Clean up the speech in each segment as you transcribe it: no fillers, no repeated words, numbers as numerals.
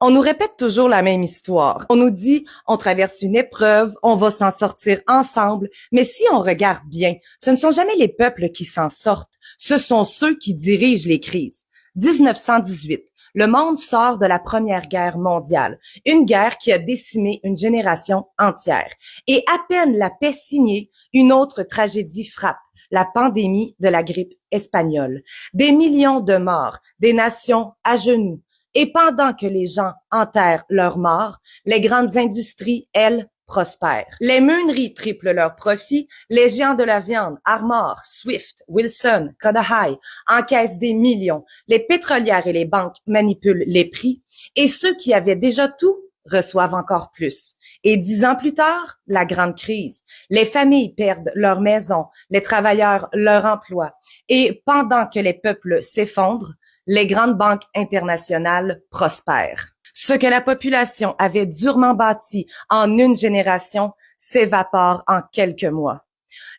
On nous répète toujours la même histoire. On nous dit, on traverse une épreuve, on va s'en sortir ensemble. Mais si on regarde bien, ce ne sont jamais les peuples qui s'en sortent. Ce sont ceux qui dirigent les crises. 1918. Le monde sort de la Première Guerre mondiale, une guerre qui a décimé une génération entière. Et à peine la paix signée, une autre tragédie frappe, la pandémie de la grippe espagnole. Des millions de morts, des nations à genoux. Et pendant que les gens enterrent leurs morts, les grandes industries, elles, prospèrent. Les meuneries triplent leurs profits, les géants de la viande, Armor, Swift, Wilson, Kodahay, encaissent des millions, les pétrolières et les banques manipulent les prix, et ceux qui avaient déjà tout reçoivent encore plus. Et 10 ans plus tard, la grande crise. Les familles perdent leur maison, les travailleurs leur emploi, et pendant que les peuples s'effondrent, les grandes banques internationales prospèrent. Ce que la population avait durement bâti en une génération s'évapore en quelques mois.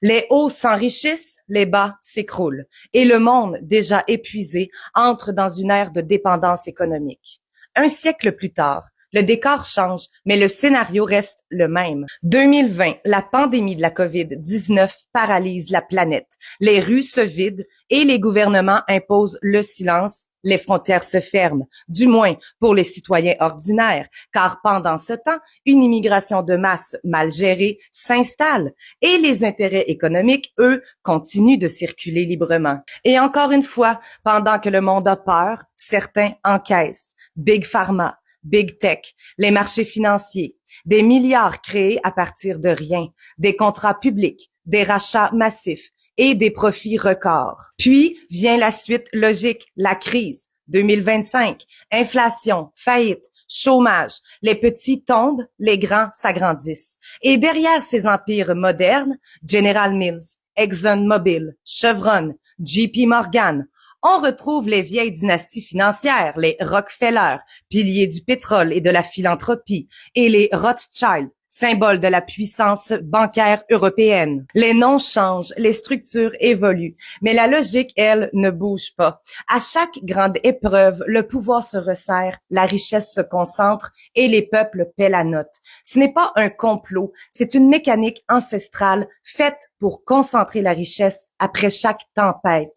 Les hauts s'enrichissent, les bas s'écroulent, et le monde, déjà épuisé, entre dans une ère de dépendance économique. Un siècle plus tard, le décor change, mais le scénario reste le même. 2020, la pandémie de la COVID-19 paralyse la planète. Les rues se vident et les gouvernements imposent le silence. Les frontières se ferment, du moins pour les citoyens ordinaires, car pendant ce temps, une immigration de masse mal gérée s'installe et les intérêts économiques, eux, continuent de circuler librement. Et encore une fois, pendant que le monde a peur, certains encaissent. Big Pharma, Big Tech, les marchés financiers, des milliards créés à partir de rien, des contrats publics, des rachats massifs et des profits records. Puis vient la suite logique, la crise. 2025, inflation, faillite, chômage. Les petits tombent, les grands s'agrandissent. Et derrière ces empires modernes, General Mills, ExxonMobil, Chevron, JP Morgan, on retrouve les vieilles dynasties financières, les Rockefeller, piliers du pétrole et de la philanthropie, et les Rothschild, symbole de la puissance bancaire européenne. Les noms changent, les structures évoluent, mais la logique, elle, ne bouge pas. À chaque grande épreuve, le pouvoir se resserre, la richesse se concentre et les peuples paient la note. Ce n'est pas un complot, c'est une mécanique ancestrale faite pour concentrer la richesse après chaque tempête.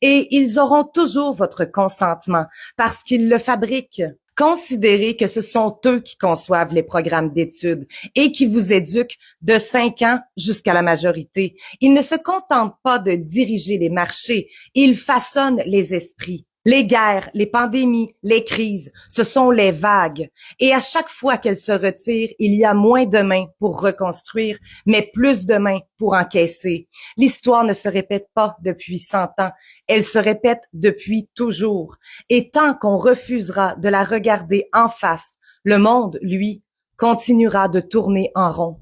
Et ils auront toujours votre consentement parce qu'ils le fabriquent. Considérez que ce sont eux qui conçoivent les programmes d'études et qui vous éduquent de 5 ans jusqu'à la majorité. Ils ne se contentent pas de diriger les marchés, ils façonnent les esprits. Les guerres, les pandémies, les crises, ce sont les vagues. Et à chaque fois qu'elles se retirent, il y a moins de mains pour reconstruire, mais plus de mains pour encaisser. L'histoire ne se répète pas depuis 100 ans, elle se répète depuis toujours. Et tant qu'on refusera de la regarder en face, le monde, lui, continuera de tourner en rond.